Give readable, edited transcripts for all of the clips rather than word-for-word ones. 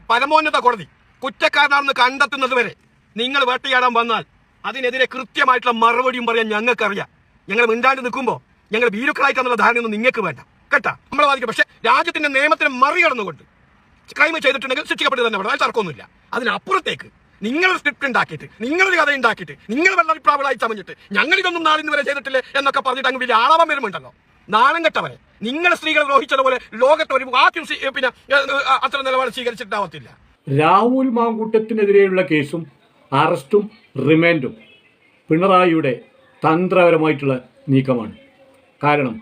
പരമോന്നത കോടതി കുറ്റക്കാരനാണെന്ന് കണ്ടെത്തുന്നത് വരെ നിങ്ങൾ വേട്ടയാടാൻ വന്നാൽ അതിനെതിരെ കൃത്യമായിട്ടുള്ള മറുപടിയും പറയാൻ ഞങ്ങൾക്കറിയാം. ഞങ്ങൾ മിണ്ടാണ്ട് നിൽക്കുമ്പോൾ ഞങ്ങൾ ഭീരുക്കളായിട്ടാണെന്നുള്ള ധാരണയൊന്നും നിങ്ങൾക്ക് വേണ്ട കേട്ടാ. നമ്മളെ ബാധിക്കും. പക്ഷെ രാജ്യത്തിന്റെ നിയമത്തിന് മറികടന്നുകൊണ്ട് ക്രൈം ചെയ്തിട്ടുണ്ടെങ്കിൽ ശിക്ഷിക്കപ്പെട്ട് തന്നെ വേണം. അത് തർക്കമൊന്നുമില്ല. അതിനപ്പുറത്തേക്ക് നിങ്ങൾ സ്ക്രിപ്റ്റ് ഉണ്ടാക്കിയിട്ട് നിങ്ങളൊരു കഥ ഉണ്ടാക്കിയിട്ട് നിങ്ങൾ വെള്ളരിപ്രാവളായി ചമഞ്ഞിട്ട് ഞങ്ങൾ ഇതൊന്നും നാളിന്ന് വരെ ചെയ്തിട്ടില്ലേ എന്നൊക്കെ പറഞ്ഞിട്ട് അങ്ങ് വലിയ ആളാവാൻ വരുമുണ്ടല്ലോ. നാണം കെട്ടവരെ. നിങ്ങൾ സ്ത്രീകളെ ദ്രോഹിച്ചതുപോലെ ലോകത്ത് ഒരു ആദ്യം പിന്നെ അത്ര നിലപാട് സ്വീകരിച്ചിട്ടാവത്തില്ല. രാഹുൽ മാങ്കൂട്ടത്തിനെതിരെയുള്ള കേസും അറസ്റ്റും റിമാൻഡും പിണറായിയുടെ തന്ത്രപരമായിട്ടുള്ള നീക്കമാണ്. കാരണം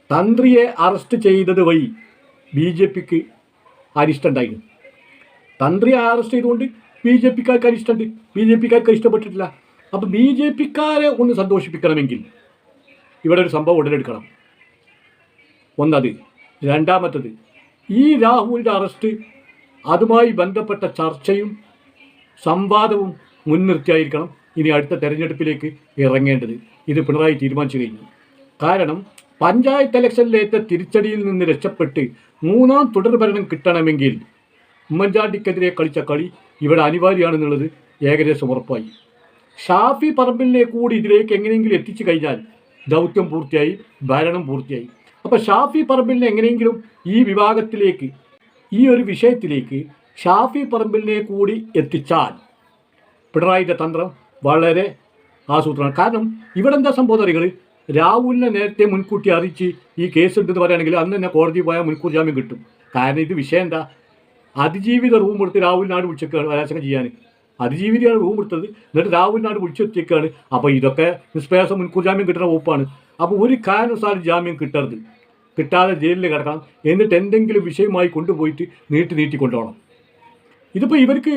തന്ത്രിയെ അറസ്റ്റ് ചെയ്തത് വഴി BJPക്ക് അരിഷ്ടമുണ്ടായിരുന്നു. തന്ത്രിയെ അറസ്റ്റ് ചെയ്തുകൊണ്ട് BJPക്കാർക്ക് അരിഷ്ടമുണ്ട്. BJPക്കാർക്ക് ഇഷ്ടപ്പെട്ടിട്ടില്ല. അപ്പോൾ BJPക്കാരെ ഒന്ന് സന്തോഷിപ്പിക്കണമെങ്കിൽ ഇവിടെ ഒരു സംഭവം ഉടലെടുക്കണം. ഒന്നത്. രണ്ടാമത്തത്, ഈ രാഹുലിൻ്റെ അറസ്റ്റ് അതുമായി ബന്ധപ്പെട്ട ചർച്ചയും സംവാദവും മുൻനിർത്തിയായിരിക്കണം ഇനി അടുത്ത തെരഞ്ഞെടുപ്പിലേക്ക് ഇറങ്ങേണ്ടത്. ഇത് പിണറായി തീരുമാനിച്ചു കഴിഞ്ഞു. കാരണം പഞ്ചായത്ത് ഇലക്ഷനിലേറ്റ തിരിച്ചടിയിൽ നിന്ന് രക്ഷപ്പെട്ട് മൂന്നാം തുടർഭരണം കിട്ടണമെങ്കിൽ ഉമ്മൻചാണ്ടിക്കെതിരെ കളിച്ച കളി ഇവിടെ അനിവാര്യമാണെന്നുള്ളത് ഏകദേശം ഉറപ്പായി. ഷാഫി പറമ്പിലിനെ കൂടി ഇതിലേക്ക് എങ്ങനെയെങ്കിലും എത്തിച്ചു കഴിഞ്ഞാൽ ദൗത്യം പൂർത്തിയായി, ഭരണം പൂർത്തിയായി. അപ്പോൾ ഷാഫി പറമ്പിലിനെ എങ്ങനെയെങ്കിലും ഈ വിഭാഗത്തിലേക്ക്, ഈ ഒരു വിഷയത്തിലേക്ക് ഷാഫി പറമ്പിലിനെ കൂടി എത്തിച്ചാൽ പിണറായിയുടെ തന്ത്രം വളരെ ആസൂത്രണം. കാരണം ഇവിടെ എന്താ സംഭവം അറിയുകൾ, രാഹുലിനെ നേരത്തെ മുൻകൂട്ടി അറിയിച്ച് ഈ കേസ് ഉണ്ടെന്ന് പറയുകയാണെങ്കിൽ അന്ന് തന്നെ കോടതി പോയാൽ മുൻകൂർ ജാമ്യം കിട്ടും. കാരണം ഇത് വിഷയം എന്താ, അതിജീവിത റൂം എടുത്ത് രാഹുലിനാട് വിളിച്ചേക്കാണ് ബലാത്സംഗം ചെയ്യാൻ. അതിജീവിതയാണ് റൂം എടുത്തത്, എന്നിട്ട് രാഹുലിനാട് വിളിച്ചെത്തിയേക്കാണ്. അപ്പോൾ ഇതൊക്കെ നിഷ്പ്രയാസം മുൻകൂർ ജാമ്യം കിട്ടുന്ന വകുപ്പാണ്. അപ്പോൾ ഒരു കാരണവശാലും ജാമ്യം കിട്ടരുത്, കിട്ടാതെ ജയിലിൽ കിടക്കണം. എന്നിട്ട് എന്തെങ്കിലും വിഷയമായി കൊണ്ടുപോയിട്ട് നീട്ടിക്കൊണ്ടുപോകണം. ഇതിപ്പോൾ ഇവർക്ക്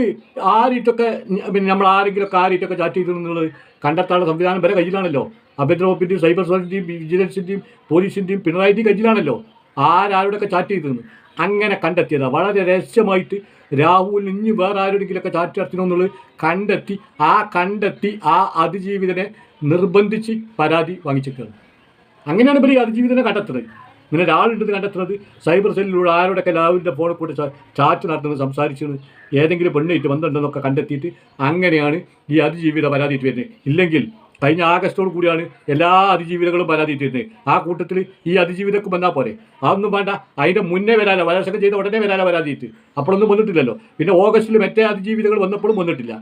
ആരിട്ടൊക്കെ പിന്നെ നമ്മൾ ആരെങ്കിലുമൊക്കെ ആരിട്ടൊക്കെ ചാറ്റ് ചെയ്തെന്നുള്ളത് കണ്ടെത്താനുള്ള സംവിധാനം വരെ കയ്യിലാണല്ലോ. ആഭ്യന്തര വകുപ്പിൻ്റെയും സൈബർ സെല്ലിൻ്റെയും വിജിലൻസിൻ്റെയും പോലീസിൻ്റെയും പിണറായിൻ്റെയും കയ്യിലാണല്ലോ ആരാരോടൊക്കെ ചാറ്റ് ചെയ്തതെന്ന്. അങ്ങനെ കണ്ടെത്തിയതാണ്. വളരെ രഹസ്യമായിട്ട് രാഹുൽ ഇനി വേറെ ആരോടെങ്കിലുമൊക്കെ ചാറ്റ് നടത്തണമെന്നുള്ളത് കണ്ടെത്തി ആ അതിജീവിതനെ നിർബന്ധിച്ച് പരാതി വാങ്ങിച്ചിട്ടാണ്. അങ്ങനെയാണ് ഇവർ ഈ അതിജീവിതനെ കണ്ടെത്തുന്നത്. ഇങ്ങനെ ഒരാളുണ്ടെന്ന് കണ്ടെത്തുന്നത് സൈബർ സെല്ലിലൂടെ ആരോടൊക്കെ രാഹുലിൻ്റെ ഫോണിൽ കൂടെ ചാറ്റ് നടത്തുന്നത്, സംസാരിച്ചത്, ഏതെങ്കിലും പെണ്ണായിട്ട് ബന്ധമുണ്ടെന്നൊക്കെ കണ്ടെത്തിയിട്ട് അങ്ങനെയാണ് ഈ അതിജീവിത പരാതിയിട്ട് വരുന്നത്. ഇല്ലെങ്കിൽ കഴിഞ്ഞ ആഗസ്റ്റോട് കൂടിയാണ് എല്ലാ അതിജീവിതകളും പരാതിയിട്ട് വരുന്നത്. ആ കൂട്ടത്തിൽ ഈ അതിജീവിതക്കും വന്നാൽ പോരെ? അതൊന്നും വേണ്ട, അതിൻ്റെ മുന്നേ വരാനോ, ബലാത്സംഗം ചെയ്ത ഉടനെ വരാനോ പരാതിയിട്ട്. അപ്പോഴൊന്നും വന്നിട്ടില്ലല്ലോ. പിന്നെ ഓഗസ്റ്റിൽ മറ്റേ അതിജീവിതകൾ വന്നപ്പോഴും വന്നിട്ടില്ല.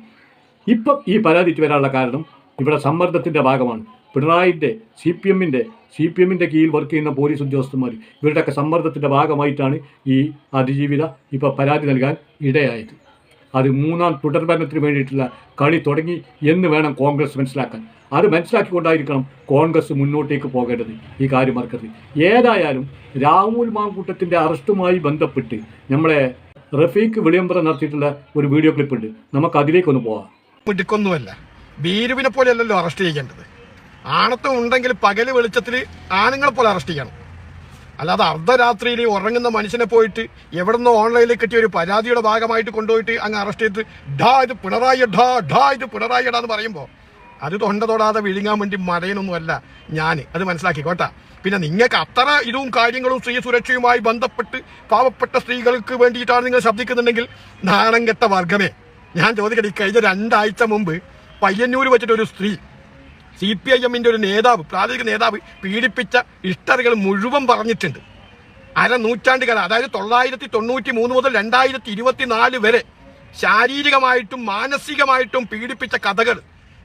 ഇപ്പം ഈ പരാതിയിട്ട് വരാനുള്ള കാരണം ഇവിടെ സമ്മർദ്ദത്തിൻ്റെ ഭാഗമാണ്. പിണറായിൻ്റെ സി പി എമ്മിൻ്റെ കീഴിൽ വർക്ക് ചെയ്യുന്ന പോലീസ് ഉദ്യോഗസ്ഥന്മാർ ഇവരുടെയൊക്കെ സമ്മർദ്ദത്തിൻ്റെ ഭാഗമായിട്ടാണ് ഈ അതിജീവിത ഇപ്പോൾ പരാതി നൽകാൻ ഇടയായത്. അത് മൂന്നാം തുടർഭരണത്തിന് വേണ്ടിയിട്ടുള്ള കളി തുടങ്ങി എന്ന് വേണം കോൺഗ്രസ് മനസ്സിലാക്കാൻ. അത് മനസ്സിലാക്കിക്കൊണ്ടായിരിക്കണം കോൺഗ്രസ് മുന്നോട്ടേക്ക് പോകേണ്ടത്. ഈ കാര്യം മറക്കരുത്. ഏതായാലും രാഹുൽ മാങ്കൂട്ടത്തിൻ്റെ അറസ്റ്റുമായി ബന്ധപ്പെട്ട് നമ്മളെ റഫീഖ് വെളിയമ്പറ നടത്തിയിട്ടുള്ള ഒരു വീഡിയോ ക്ലിപ്പ് ഉണ്ട്. നമുക്ക് അതിലേക്കൊന്ന് പോവാം. പിടിക്കൊന്നുമല്ല, ഭീരുവിനെ പോലെയല്ലല്ലോ അറസ്റ്റ് ചെയ്യേണ്ടത്. ആണത്വം ഉണ്ടെങ്കിൽ പകല് വെളിച്ചത്തിൽ ആണുങ്ങളെ പോലെ അറസ്റ്റ് ചെയ്യണം. അല്ലാതെ അർദ്ധരാത്രിയിൽ ഉറങ്ങുന്ന മനുഷ്യനെ പോയിട്ട് എവിടെ നിന്നോ ഓൺലൈനിൽ കിട്ടിയ ഒരു പരാതിയുടെ ഭാഗമായിട്ട് കൊണ്ടുപോയിട്ട് അങ്ങ് അറസ്റ്റ് ചെയ്ത് ഇത് പിണറായി ഇത് പിണറായി എന്ന് പറയുമ്പോൾ അത് തൊണ്ട തൊടാതെ വിഴുങ്ങാൻ വേണ്ടി മടയനൊന്നുമല്ല ഞാൻ. അത് മനസ്സിലാക്കിക്കോട്ടെ. പിന്നെ നിങ്ങൾക്ക് അത്ര ഇതും കാര്യങ്ങളും സ്ത്രീ സുരക്ഷയുമായി ബന്ധപ്പെട്ട് പാവപ്പെട്ട സ്ത്രീകൾക്ക് വേണ്ടിയിട്ടാണ് നിങ്ങൾ ശബ്ദിക്കുന്നുണ്ടെങ്കിൽ നാണം കെട്ട വർഗമേ, ഞാൻ ചോദിക്കട്ടെ, കഴിഞ്ഞ 2 ആഴ്ച മുമ്പ് പയ്യന്നൂർ വെച്ചിട്ടൊരു സ്ത്രീ CPIM-ന്റെ ഒരു നേതാവ്, പ്രാദേശിക നേതാവ് പീഡിപ്പിച്ച ഹിസ്റ്ററികൾ മുഴുവൻ പറഞ്ഞിട്ടുണ്ട്. നൂറ്റാണ്ടുകാലം, അതായത് 1993 മുതൽ 2024 വരെ ശാരീരികമായിട്ടും മാനസികമായിട്ടും പീഡിപ്പിച്ച കഥകൾ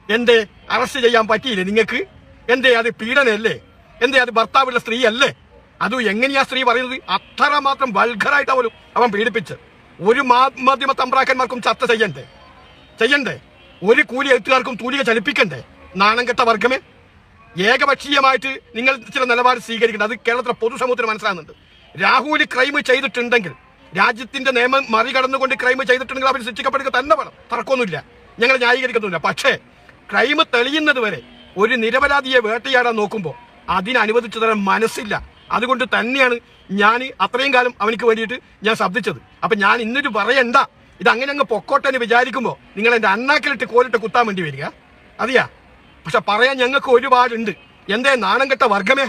എന്തേ അറസ്റ്റ് ചെയ്യാൻ പറ്റിയില്ലേ നിങ്ങൾക്ക്? എന്തേ അത് പീഡനല്ലേ? എന്തേ അത് ഭർത്താവുള്ള സ്ത്രീ അല്ലേ? അതും എങ്ങനെയാ സ്ത്രീ പറയുന്നത്? അത്രമാത്രം വൾഗറായിട്ട് പോലും അവൻ പീഡിപ്പിച്ച്. ഒരു മാധ്യമ തമ്പ്രാക്കന്മാർക്കും ചർച്ച ചെയ്യണ്ടേ? ഒരു കൂലി എഴുത്തുകാർക്കും തൂലിക ചലിപ്പിക്കണ്ടേ? നാണം കെട്ട വർഗമേ, ഏകപക്ഷീയമായിട്ട് നിങ്ങൾ ചില നിലപാട് സ്വീകരിക്കുന്നത് അത് കേരളത്തിലെ പൊതുസമൂഹത്തിന് മനസ്സിലാകുന്നുണ്ട്. രാഹുൽ ക്രൈം ചെയ്തിട്ടുണ്ടെങ്കിൽ, രാജ്യത്തിന്റെ നിയമം മറികടന്നുകൊണ്ട് ക്രൈം ചെയ്തിട്ടുണ്ടെങ്കിൽ അവർ ശിക്ഷിക്കപ്പെടുക തന്നെ വേണം. തർക്കമൊന്നുമില്ല, ഞങ്ങൾ ന്യായീകരിക്കുന്നില്ല. പക്ഷേ ക്രൈം തെളിയുന്നത് വരെ ഒരു നിരപരാധിയെ വേട്ടയാടാൻ നോക്കുമ്പോൾ അതിനനുവദിച്ചു തരാൻ മനസ്സില്ല. അതുകൊണ്ട് തന്നെയാണ് ഞാൻ അത്രയും കാലം അവനിക്ക് വേണ്ടിയിട്ട് ഞാൻ ശബ്ദിച്ചത്. അപ്പൊ ഞാൻ ഇന്നൊരു പറയണ്ട, ഇത് അങ്ങനെ അങ്ങ് പൊക്കോട്ടെ എന്ന് വിചാരിക്കുമ്പോൾ നിങ്ങൾ എന്റെ അണ്ണാക്കിലിട്ട് കോലിട്ട് കുത്താൻ വേണ്ടി വരിക. അറിയാ, പക്ഷെ പറയാൻ ഞങ്ങൾക്ക് ഒരുപാടുണ്ട്. എന്തേ നാണം കെട്ട വർഗമേ,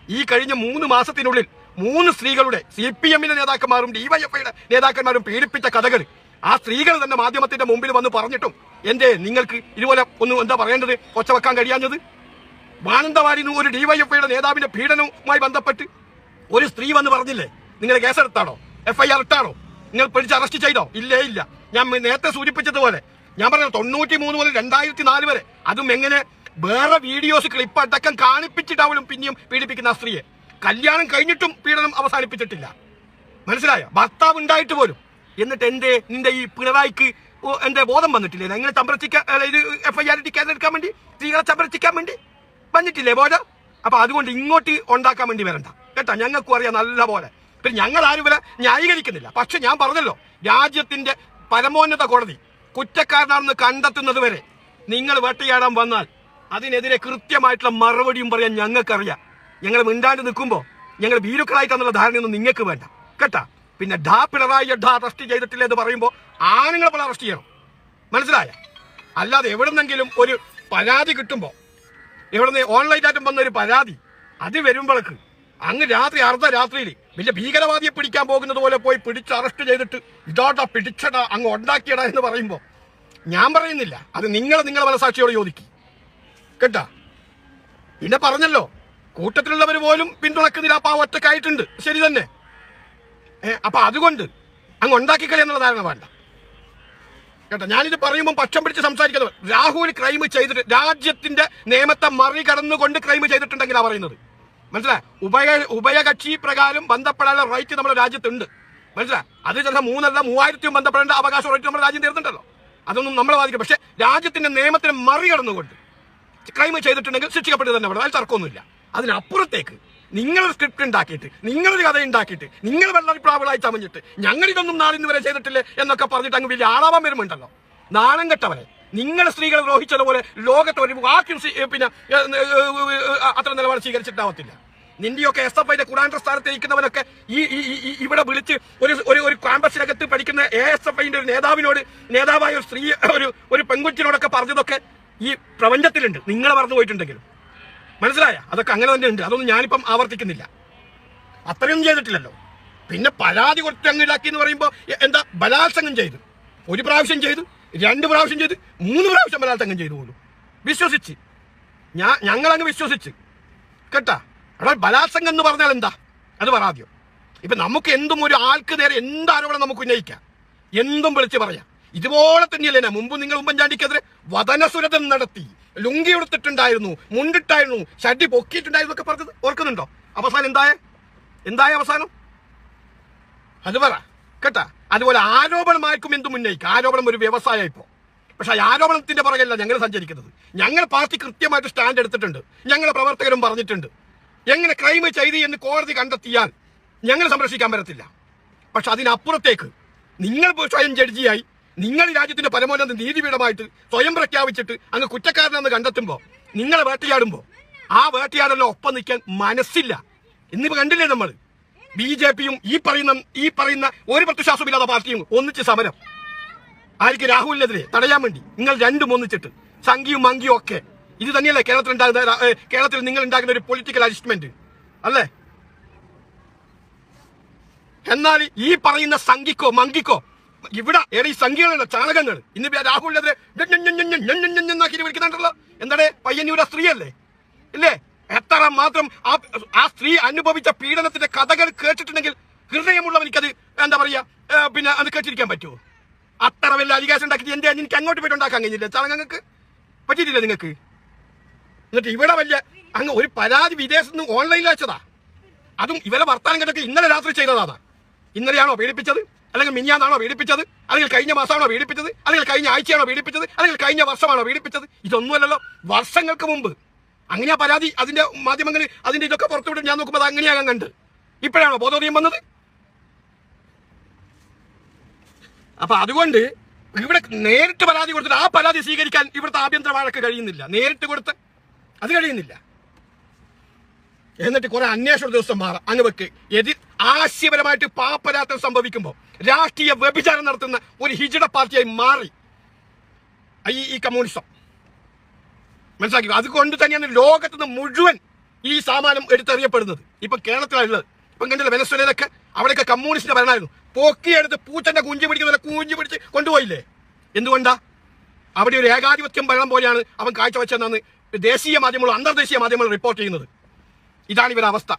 ഈ കഴിഞ്ഞ 3 മാസത്തിനുള്ളിൽ 3 സ്ത്രീകളുടെ CPM നേതാക്കന്മാരും DYFIയുടെ നേതാക്കന്മാരും പീഡിപ്പിച്ച കഥകൾ ആ സ്ത്രീകൾ തന്നെ മാധ്യമത്തിന്റെ മുമ്പിൽ വന്ന് പറഞ്ഞിട്ടും എന്തേ നിങ്ങൾക്ക് ഇതുപോലെ ഒന്ന് എന്താ പറയേണ്ടത് ഒച്ച വെക്കാൻ കഴിയാഞ്ഞത്? മാനന്തവാടി ഒരു DYFIയുടെ നേതാവിന്റെ പീഡനവുമായി ബന്ധപ്പെട്ട് ഒരു സ്ത്രീ വന്ന് പറഞ്ഞില്ലേ, നിങ്ങൾ കേസെടുത്താണോ, FIR ഇട്ടാണോ, നിങ്ങൾ പിടിച്ച് അറസ്റ്റ് ചെയ്തോ? ഇല്ലേ ഇല്ല. ഞാൻ നേരത്തെ സൂചിപ്പിച്ചതുപോലെ ഞാൻ പറഞ്ഞു 93 മുതൽ 2004 വരെ, അതും എങ്ങനെ വേറെ വീഡിയോസ് ക്ലിപ്പ് അടക്കം കാണിപ്പിച്ചിട്ടാവും പിന്നെയും പീഡിപ്പിക്കുന്ന ആ സ്ത്രീയെ. കല്യാണം കഴിഞ്ഞിട്ടും പീഡനം അവസാനിപ്പിച്ചിട്ടില്ല. മനസ്സിലായോ? ഭർത്താവ് ഉണ്ടായിട്ട് പോലും. എന്നിട്ട് എന്തേ നിന്റെ ഈ പിണറായിക്ക് എന്റെ ബോധം വന്നിട്ടില്ലേ? എങ്ങനെ ചമ്പരച്ചിക്കാൻ ഇത് FIR കേസെടുക്കാൻ വേണ്ടി, സ്ത്രീകളെ ചമ്പരച്ചിക്കാൻ വേണ്ടി വന്നിട്ടില്ലേ ബോധം? അപ്പൊ അതുകൊണ്ട് ഇങ്ങോട്ട് ഉണ്ടാക്കാൻ വേണ്ടി വരണ്ട കേട്ടാ. ഞങ്ങൾക്കും അറിയാം നല്ല പോലെ. പിന്നെ ഞങ്ങൾ ആരും ഇവരെ ന്യായീകരിക്കുന്നില്ല. പക്ഷെ ഞാൻ പറഞ്ഞല്ലോ, രാജ്യത്തിന്റെ പരമോന്നത കോടതി കുറ്റക്കാരനാണെന്ന് കണ്ടെത്തുന്നത് വരെ നിങ്ങൾ വേട്ടയാടാൻ വന്നാൽ അതിനെതിരെ കൃത്യമായിട്ടുള്ള മറുപടിയും പറയാൻ ഞങ്ങൾക്കറിയാം. ഞങ്ങൾ മിണ്ടാണ്ട് നിൽക്കുമ്പോൾ ഞങ്ങൾ ഭീരുക്കളായിട്ടാന്നുള്ള ധാരണയൊന്നും നിങ്ങൾക്ക് വേണ്ട കേട്ടാ. പിന്നെ പിണറായി അറസ്റ്റ് ചെയ്തിട്ടില്ല എന്ന് പറയുമ്പോൾ ആണുങ്ങളെ പോലെ അറസ്റ്റ് ചെയ്യണം. മനസ്സിലായ? അല്ലാതെ എവിടുന്നെങ്കിലും ഒരു പരാതി കിട്ടുമ്പോൾ, എവിടുന്ന് ഓൺലൈനായിട്ടും വന്ന ഒരു പരാതി അത് വരുമ്പോഴേക്ക് അങ്ങ് രാത്രി അർദ്ധരാത്രിയിൽ വലിയ ഭീകരവാദിയെ പിടിക്കാൻ പോകുന്നത് പോലെ പോയി പിടിച്ച് അറസ്റ്റ് ചെയ്തിട്ട് ഇതോട്ടാ പിടിച്ചടാ അങ്ങ് ഉണ്ടാക്കിയടാ എന്ന് പറയുമ്പോൾ ഞാൻ പറയുന്നില്ല. അത് നിങ്ങളെ മനസാക്ഷിയോട് ചോദിക്കും കേട്ടാ. പിന്നെ പറഞ്ഞല്ലോ, കൂട്ടത്തിലുള്ളവർ പോലും പിന്തുണക്കുന്നില്ല. അപ്പൊ ആ ഒറ്റക്കായിട്ടുണ്ട്. ശരി തന്നെ. അപ്പൊ അതുകൊണ്ട് അങ്ങ് ഉണ്ടാക്കിക്കളി എന്നുള്ള ധാരണ വേണ്ട കേട്ടോ. ഞാനിത് പറയുമ്പോൾ പക്ഷം പിടിച്ച് സംസാരിക്കുന്നത്, രാഹുൽ ക്രൈം ചെയ്തിട്ട് രാജ്യത്തിന്റെ നിയമത്തെ മറികടന്നുകൊണ്ട് ക്രൈം ചെയ്തിട്ടുണ്ടെങ്കിലാണ് പറയുന്നത്. മനസ്സിലായി? ഉഭയകക്ഷി പ്രകാരം ബന്ധപ്പെടാനുള്ള റൈറ്റ് നമ്മുടെ രാജ്യത്തുണ്ട്. മനസ്സിലായി? അത് ചിലപ്പോൾ 3 അല്ല 3000 ബന്ധപ്പെടേണ്ട അവകാശ റൈറ്റ് നമ്മുടെ രാജ്യം തീർന്നിട്ടല്ലോ. അതൊന്നും നമ്മളെ ബാധിക്കും. പക്ഷെ രാജ്യത്തിന്റെ നിയമത്തിന് മറികടന്നുകൊണ്ട് ക്രൈം ചെയ്തിട്ടുണ്ടെങ്കിൽ ശിക്ഷിക്കപ്പെട്ടത് തന്നെ വേണം. അതിൽ തർക്കമൊന്നുമില്ല. അതിനപ്പുറത്തേക്ക് നിങ്ങളൊരു സ്ക്രിപ്റ്റ് ഉണ്ടാക്കിയിട്ട്, നിങ്ങളൊരു കഥ ഉണ്ടാക്കിയിട്ട്, നിങ്ങൾ വെള്ളരിപ്രാവുകളായി ചമഞ്ഞിട്ട് ഞങ്ങളിതൊന്നും നാളിന്ന് വരെ ചെയ്തിട്ടില്ലേ എന്നൊക്കെ പറഞ്ഞിട്ട് അങ്ങ് വലിയ ആളാവാൻ വരുമുണ്ടല്ലോ. നാണം കെട്ടവരെ. നിങ്ങൾ സ്ത്രീകളെ ദ്രോഹിച്ചതുപോലെ ലോകത്ത് ഒരു വാക്യം പിന്നെ അത്ര നിലപാട് സ്വീകരിച്ചിട്ടാവത്തില്ല. നിന്റെയൊക്കെ SFIയുടെ കുറാൻഡർ സ്ഥാനത്ത് ഇരിക്കുന്നവനൊക്കെ ഇവിടെ വിളിച്ച് ഒരു ക്യാമ്പസിനകത്ത് പഠിക്കുന്ന ASFIന്റെ ഒരു നേതാവായ ഒരു സ്ത്രീ ഒരു പെൺകുച്ചിനോടൊക്കെ പറഞ്ഞതൊക്കെ ഈ പ്രപഞ്ചത്തിലുണ്ട്. നിങ്ങൾ മറന്നു പോയിട്ടുണ്ടെങ്കിലും. മനസ്സിലായ? അതൊക്കെ അങ്ങനെ തന്നെ ഉണ്ട്. അതൊന്നും ഞാനിപ്പം ആവർത്തിക്കുന്നില്ല. അത്രയൊന്നും ചെയ്തിട്ടില്ലല്ലോ. പിന്നെ പരാതി കൊടുത്ത് അങ്ങിലാക്കി എന്ന് പറയുമ്പോൾ എന്താ, ബലാത്സംഗം ചെയ്തു, 1 പ്രാവശ്യം ചെയ്തു, 2 പ്രാവശ്യം ചെയ്ത്, 3 പ്രാവശ്യം ബലാത്സംഗം ചെയ്തു പോലും. വിശ്വസിച്ച് ഞങ്ങളങ്ങ് വിശ്വസിച്ച് കേട്ടാ. അവിടെ ബലാത്സംഗം എന്ന് പറഞ്ഞാൽ എന്താ അത് പറയാദ്യോ. ഇപ്പൊ നമുക്ക് എന്തും ഒരു ആൾക്ക് നേരെ എന്ത് ആരോപണം നമുക്ക് ഉന്നയിക്കാം, എന്തും വിളിച്ച് പറയാം. ഇതുപോലെ തന്നെയല്ലേ മുമ്പ് നിങ്ങൾ ഉമ്മൻചാണ്ടിക്കെതിരെ വദനസുരതം നടത്തി, ലുങ്കി എടുത്തിട്ടുണ്ടായിരുന്നു, മുണ്ടിട്ടായിരുന്നു, ഷഡ്ഡി പൊക്കിയിട്ടുണ്ടായിരുന്നു ഒക്കെ പറഞ്ഞത് ഓർക്കുന്നുണ്ടോ? അവസാനം എന്തായ അവസാനം അത് പറ കേട്ടാ. അതുപോലെ ആരോപണമാർക്കും എന്തും ഉന്നയിക്കാം. ആരോപണം ഒരു വ്യവസായം ഇപ്പോ. പക്ഷെ ആരോപണത്തിന്റെ പുറകെയല്ല ഞങ്ങൾ സഞ്ചരിക്കുന്നത്. ഞങ്ങൾ പാർട്ടി കൃത്യമായിട്ട് സ്റ്റാൻഡ് എടുത്തിട്ടുണ്ട്. ഞങ്ങളുടെ പ്രവർത്തകരും പറഞ്ഞിട്ടുണ്ട്, എങ്ങനെ ക്രൈം ചെയ്ത് എന്ന് കോടതി കണ്ടെത്തിയാൽ ഞങ്ങൾ സംരക്ഷിക്കാൻ പറ്റത്തില്ല. പക്ഷെ അതിനപ്പുറത്തേക്ക് നിങ്ങൾ സ്വയം ജഡ്ജിയായി, നിങ്ങൾ രാജ്യത്തിന്റെ പരമോന്നത നീതിപീഠമായിട്ട് സ്വയം പ്രഖ്യാപിച്ചിട്ട് അങ്ങ് കുറ്റക്കാരനെന്ന് കണ്ടെത്തുമ്പോൾ, നിങ്ങളെ വേട്ടയാടുമ്പോൾ ആ വേട്ടയാടല്ലോ ഒപ്പം നിൽക്കാൻ മനസ്സില്ല. ഇന്നിപ്പോ കണ്ടില്ലേ നമ്മൾ BJPയും ഈ പറയുന്ന ഒരു പ്രത്യശാസ്ത്രമില്ലാത്ത പാർട്ടിയും ഒന്നിച്ച് സമരം. ആർക്ക്? രാഹുലിനെതിരെ തടയാൻ വേണ്ടി നിങ്ങൾ രണ്ടും ഒന്നിച്ചിട്ട്, സംഘിയും മങ്കിയും ഒക്കെ. ഇത് തന്നെയല്ലേ കേരളത്തിൽ നിങ്ങൾ ഉണ്ടാക്കുന്ന ഒരു പൊളിറ്റിക്കൽ അഡ്ജസ്റ്റ്മെന്റ് അല്ലേ? എന്നാൽ ഈ പറയുന്ന സംഘിക്കോ മങ്കിക്കോ ഇവിടെ ഈ സംഘികളുടെ ചാണകങ്ങൾ ഇന്ന് രാഹുലിനെതിരെ വിളിക്കുന്നുണ്ടല്ലോ. എന്താണ്? പയ്യന്നൂർ സ്ത്രീയല്ലേ ഇല്ലേ? എത്ര മാത്രം ആ സ്ത്രീ അനുഭവിച്ച പീഡനത്തിന്റെ കഥകൾ കേട്ടിട്ടുണ്ടെങ്കിൽ ഹൃദയമുള്ളവനിക്കത് എന്താ പറയാ, പിന്നെ അത് കേട്ടിരിക്കാൻ പറ്റുമോ? അത്ര വലിയ അലിഗേഷൻ ഉണ്ടാക്കിയിട്ട് എന്റെ എനിക്ക് അങ്ങോട്ട് പോയിട്ട് ഉണ്ടാക്കാൻ കഴിഞ്ഞില്ല. ചാണകങ്ങൾക്ക് പറ്റിയിട്ടില്ല നിങ്ങൾക്ക്. എന്നിട്ട് ഇവിടെ വലിയ അങ്ങ് ഒരു പരാതി വിദേശത്ത് നിന്ന് ഓൺലൈനിൽ അയച്ചതാ. അതും ഇവരെ വർത്താനം കേട്ടൊക്കെ ഇന്നലെ രാത്രി ചെയ്തതാണ്. ഇന്നലെയാണോ പീഡിപ്പിച്ചത്? അല്ലെങ്കിൽ മിനിഞ്ഞാന്നാണോ പീഡിപ്പിച്ചത്? അല്ലെങ്കിൽ കഴിഞ്ഞ മാസമാണോ പീഡിപ്പിച്ചത്? അല്ലെങ്കിൽ കഴിഞ്ഞ ആഴ്ചയാണോ പീഡിപ്പിച്ചത്? അല്ലെങ്കിൽ കഴിഞ്ഞ വർഷമാണോ പീഡിപ്പിച്ചത്? ഇതൊന്നുമല്ലല്ലോ, വർഷങ്ങൾക്ക് മുമ്പ്. അങ്ങനെയാ പരാതി. അതിന്റെ മാധ്യമങ്ങൾ അതിന്റെ ഇതൊക്കെ പുറത്തുവിട്ട് ഞാൻ നോക്കുമ്പോൾ അത് അങ്ങനെയാകാൻ കണ്ട്. ഇപ്പോഴാണോ ബോധോദയം വന്നത്? അപ്പൊ അതുകൊണ്ട് ഇവിടെ നേരിട്ട് പരാതി കൊടുത്തിട്ട് ആ പരാതി സ്വീകരിക്കാൻ ഇവിടുത്തെ ആഭ്യന്തര വഴക്ക് കഴിയുന്നില്ല. നേരിട്ട് കൊടുത്ത് അത് കഴിയുന്നില്ല. എന്നിട്ട് കുറെ അന്വേഷണ ദിവസം മാറാം അങ്ങ് വെക്ക്. ആശയപരമായിട്ട് പാപ്പരാത്തം സംഭവിക്കുമ്പോൾ രാഷ്ട്രീയ വ്യഭിചാരം നടത്തുന്ന ഒരു ഹിജട പാർട്ടിയായി മാറി ഈ കമ്മ്യൂണിസം. മനസ്സിലാക്കി? അതുകൊണ്ട് തന്നെയാണ് ലോകത്തുനിന്ന് മുഴുവൻ ഈ സാമാനം എടുത്തെറിയപ്പെടുന്നത്. ഇപ്പൊ കേരളത്തിലുള്ളത് ഇപ്പം കണ്ടില്ല വെനസ്വേലയിലൊക്കെ അവിടെയൊക്കെ കമ്മ്യൂണിസ്റ്റിന്റെ ഭരണമായിരുന്നു. പൊക്കിയെടുത്ത് പൂച്ചന്റെ കുഞ്ചു പിടിക്കുന്ന കുഞ്ചു പിടിച്ച് കൊണ്ടുപോയില്ലേ? എന്തുകൊണ്ടാ? അവിടെ ഒരു ഏകാധിപത്യം ഭരണം പോലെയാണ് അവൻ കാഴ്ചവെച്ചതെന്നാണ് ദേശീയ മാധ്യമങ്ങളും അന്തർദേശീയ മാധ്യമങ്ങളും റിപ്പോർട്ട് ചെയ്യുന്നത്. ഇതാണ് ഇവരുടെ അവസ്ഥ.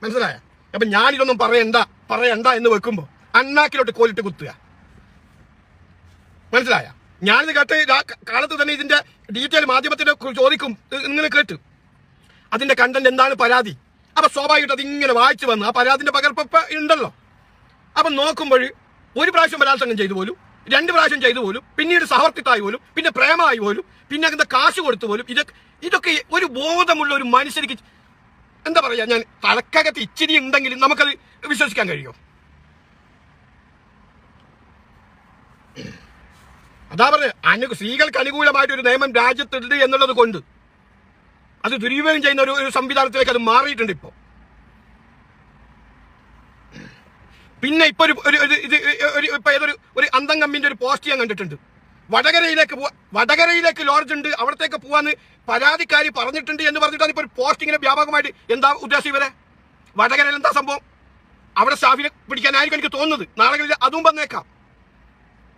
മനസ്സിലായ? അപ്പൊ ഞാനിതൊന്നും പറയണ്ട എന്ന് വെക്കുമ്പോ അണ്ണാക്കിലോട്ട് കോലിട്ട് കുത്തുക. മനസ്സിലായ? ഞാനിത് കേട്ട് കാലത്ത് തന്നെ ഇതിന്റെ ഡീറ്റെയിൽ മാധ്യമത്തിന്റെ ചോദിക്കും, നിങ്ങൾ കേട്ടു അതിന്റെ കണ്ടന്റ് എന്താണ്, പരാതി. അപ്പൊ സ്വാഭാവികമായിട്ട് അതിങ്ങനെ വായിച്ചു വന്ന് ആ പരാതിന്റെ പകർപ്പ് ഉണ്ടല്ലോ. അപ്പൊ നോക്കുമ്പോൾ ഒരു പ്രാവശ്യം ബലാത്സംഗം ചെയ്തു പോലും, 2 പ്രാവശ്യം ചെയ്തു പോലും, പിന്നീട് സഹവർത്തിത്തായി പോലും, പിന്നെ പ്രേമമായി പോലും, പിന്നെ അങ്ങനത്തെ കാശ് കൊടുത്തു പോലും. ഇതൊക്കെ ഒരു ബോധമുള്ള ഒരു മനുഷ്യർക്ക് എന്താ പറയാ, ഞാൻ തലക്കകത്ത് ഇച്ചിരി ഉണ്ടെങ്കിൽ നമുക്കത് വിശ്വസിക്കാൻ കഴിയുമോ? അതാ പറഞ്ഞത്, സ്ത്രീകൾക്ക് അനുകൂലമായിട്ട് ഒരു നിയമം രാജ്യത്തുണ്ട് എന്നുള്ളത് കൊണ്ട് അത് ദുരുപയോഗം ചെയ്യുന്ന ഒരു സംവിധാനത്തിലേക്ക് അത് മാറിയിട്ടുണ്ട് ഇപ്പോ. പിന്നെ ഇപ്പൊ ഒരു അന്തം കമ്മിന്റെ ഒരു പോസ്റ്റ് ഞാൻ കണ്ടിട്ടുണ്ട്. വടകരയിലേക്ക് ലോഡ്ജ് ഉണ്ട്, അവിടത്തേക്ക് പോവാന്ന് പരാതിക്കാരി പറഞ്ഞിട്ടുണ്ട് എന്ന് പറഞ്ഞിട്ടാണ് ഇപ്പൊ ഒരു പോസ്റ്റ് ഇങ്ങനെ വ്യാപകമായിട്ട്. എന്താ ഉദ്ദേശം ഇവരെ? വടകരയിൽ എന്താ സംഭവം? അവിടെ സ്റ്റാഫിനെ പിടിക്കാനായിരിക്കും എനിക്ക് തോന്നുന്നത്. നാളുകളിൽ അതും വന്നേക്കാം.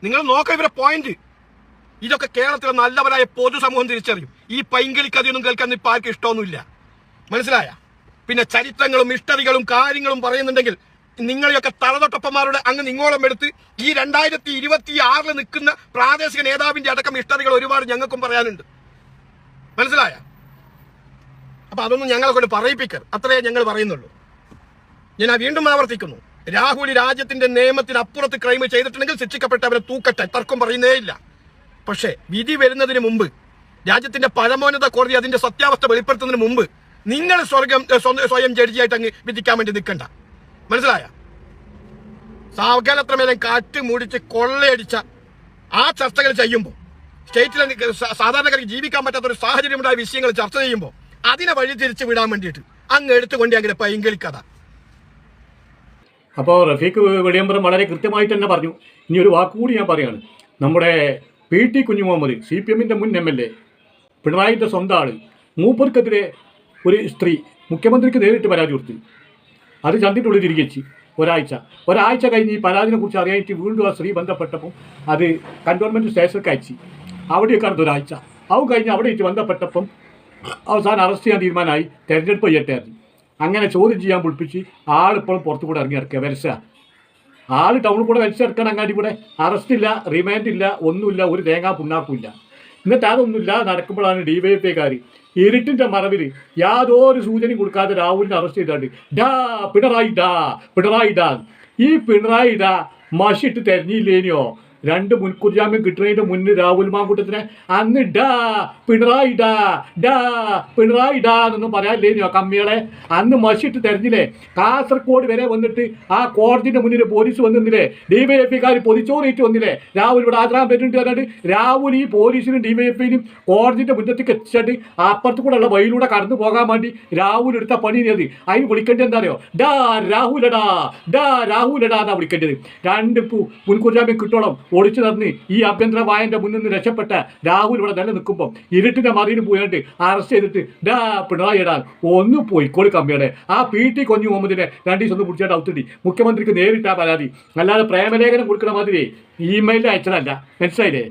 നിങ്ങൾ നോക്കാം ഇവരെ പോയിന്റ്. ഇതൊക്കെ കേരളത്തിലെ നല്ലവരായ പൊതുസമൂഹം തിരിച്ചറിയും. ഈ പൈങ്കിളിക്കഥയൊന്നും കേൾക്കാൻ ഇപ്പൊ ആർക്കും ഇഷ്ടമൊന്നുമില്ല. മനസ്സിലായ? പിന്നെ ചരിത്രങ്ങളും ഹിസ്റ്ററികളും കാര്യങ്ങളും പറയുന്നുണ്ടെങ്കിൽ നിങ്ങളെയൊക്കെ തലതൊട്ടപ്പന്മാരുടെ അങ്ങ് നിങ്ങോളം എടുത്ത് ഈ 2026 നിൽക്കുന്ന പ്രാദേശിക നേതാവിന്റെ അടക്കം ഹിസ്റ്ററികൾ ഒരുപാട് ഞങ്ങൾക്കും പറയാനുണ്ട്. മനസ്സിലായ? അപ്പൊ അതൊന്നും ഞങ്ങളെ കൊണ്ട് പറയിപ്പിക്കരുത്, അത്രയേ ഞങ്ങൾ പറയുന്നുള്ളൂ. ഞാൻ വീണ്ടും ആവർത്തിക്കുന്നു, രാഹുൽ രാജ്യത്തിന്റെ നിയമത്തിന് അപ്പുറത്ത് ക്രൈം ചെയ്തിട്ടുണ്ടെങ്കിൽ ശിക്ഷിക്കപ്പെട്ടവരെ തൂക്കട്ടെ, തർക്കം പറയുന്നേ ഇല്ല. പക്ഷേ വിധി വരുന്നതിന് മുമ്പ്, രാജ്യത്തിന്റെ പരമോന്നത കോടതി അതിന്റെ സത്യാവസ്ഥ വെളിപ്പെടുത്തുന്നതിന് മുമ്പ് നിങ്ങൾ സ്വയം ജഡ്ജിയായിട്ട് അങ്ങ് വിധിക്കാൻ വേണ്ടി നിൽക്കണ്ട. മനസ്സിലായ? സകലത്രമേലും കാറ്റ് മൂടിച്ച് കൊള്ളയടിച്ച ആ ചർച്ചകൾ ചെയ്യുമ്പോൾ, സ്റ്റേറ്റിലെ സാധാരണക്കാർക്ക് ജീവിക്കാൻ പറ്റാത്ത ഒരു സാഹചര്യമുണ്ടായ വിഷയങ്ങൾ ചർച്ച ചെയ്യുമ്പോൾ അതിനെ വഴി തിരിച്ചു വിടാൻ വേണ്ടിയിട്ട് അങ്ങ് എടുത്തുകൊണ്ട് അങ്ങനെ പൈങ്കിളിക്കഥ. അപ്പോൾ റഫീഖ് വെളിയമ്പലം വളരെ കൃത്യമായിട്ട് തന്നെ പറഞ്ഞു. ഇനി ഒരു വാക്കുകൂടി ഞാൻ പറയാണ്. നമ്മുടെ PT കുഞ്ഞുമുഹമ്മദ്, CPM-ന്റെ മുൻ MLA, പിണറായിൻ്റെ സ്വന്തം ആള്, മൂപ്പർക്കെതിരെ ഒരു സ്ത്രീ മുഖ്യമന്ത്രിക്ക് നേരിട്ട് പരാതി കൊടുത്തു. അത് ചന്തിട്ടുള്ളിൽ തിരികെ വെച്ച് ഒരാഴ്ച കഴിഞ്ഞ് ഈ പരാതിനെ കുറിച്ച് അറിയാനായിട്ട് വീണ്ടും ആ സ്ത്രീ ബന്ധപ്പെട്ടപ്പോൾ അത് കന്റോൺമെൻറ്റ് സ്റ്റേഷനിലേക്ക് അയച്ചു. അവിടെയൊക്കെ അടുത്ത ഒരാഴ്ച അത് കഴിഞ്ഞ് അവിടെ ഇട്ട് ബന്ധപ്പെട്ടപ്പം അവസാനം അറസ്റ്റ് ചെയ്യാൻ തീരുമാനമായി. തെരഞ്ഞെടുപ്പ് ചെയ്യട്ടായിരുന്നു. അങ്ങനെ ചോദ്യം ചെയ്യാൻ പിടിപ്പിച്ച് ആളിപ്പോഴും പുറത്തു കൂടെ ഇറങ്ങി ഇറക്കുക. വരച്ച ആൾ ടൗണിൽ കൂടെ വലിച്ചെടുക്കണം. അങ്ങാടി കൂടെ അറസ്റ്റില്ല, റിമാൻഡില്ല, ഒന്നുമില്ല, ഒരു തേങ്ങാ പുണ്ണാക്കുമില്ല. എന്നിട്ട് അതൊന്നുമില്ല നടക്കുമ്പോഴാണ് DYFIക്കാർ ഇരുട്ടിൻ്റെ മറവിൽ യാതൊരു സൂചനയും കൊടുക്കാതെ രാഹുലിനെ അറസ്റ്റ് ചെയ്താണ്ട് പിണറായി ഡാ ഈ പിണറായി ഡാ മഷിട്ട് തെരഞ്ഞില്ലേനിയോ? 2 മുൻകൂർ ജാമ്യം കിട്ടുന്നതിൻ്റെ മുന്നിൽ രാഹുൽ മാങ്കൂട്ടത്തിനെ അന്ന് പിണറായി ഡാ എന്നൊന്നും പറയാനില്ലേനോ കമ്മികളെ? അന്ന് മഷിട്ട് തെരഞ്ഞില്ലേ? കാസർഗോഡ് വരെ വന്നിട്ട് ആ കോടതിൻ്റെ മുന്നിൽ പോലീസ് വന്നില്ലേ? DYFIക്കാർ പൊതിച്ചോറിയിട്ട് വന്നില്ലേ? രാഹുൽ ഇവിടെ ആചാരം പറ്റുന്നുണ്ട് പറഞ്ഞിട്ട് രാഹുൽ ഈ പോലീസിനും DYFIനും കോടതിൻ്റെ മുന്നത്തേക്ക് എത്തിച്ചിട്ട് അപ്പുറത്ത് കൂടെ ഉള്ള വഴിയിലൂടെ കടന്നു പോകാൻ വേണ്ടി രാഹുൽ എടുത്ത പണി അത്. അതിന് വിളിക്കേണ്ടത് എന്താ അറിയോ? രാഹുലടാ എന്നാ വിളിക്കേണ്ടത്. 2 മുൻകൂർ ജാമ്യം കിട്ടോളം ഒളിച്ചു നടന്ന് ഈ ആഭ്യന്തര വായന്റെ മുന്നിൽ നിന്ന് രക്ഷപ്പെട്ട രാഹുൽ ഇവിടെ തന്നെ നിൽക്കുമ്പോൾ ഇരുട്ടിന്റെ മറിയിൽ പോയിട്ട് അറസ്റ്റ് ചെയ്തിട്ട് പിണറായി ഇടാൻ ഒന്ന് പോയിക്കോളി കമ്മിയുടെ. ആ PT കുഞ്ഞുമുഹമ്മദിനെ 2 ദിവസം ഒന്ന് പിടിച്ചായിട്ട് ഔത്തിട്ടി മുഖ്യമന്ത്രിക്ക് നേരിട്ടാ പരാതി. അല്ലാതെ പ്രേമലേഖനം കൊടുക്കണ മാതിരി ഇമെയിൽ അയച്ചതല്ല. മനസ്സിലായില്ലേ?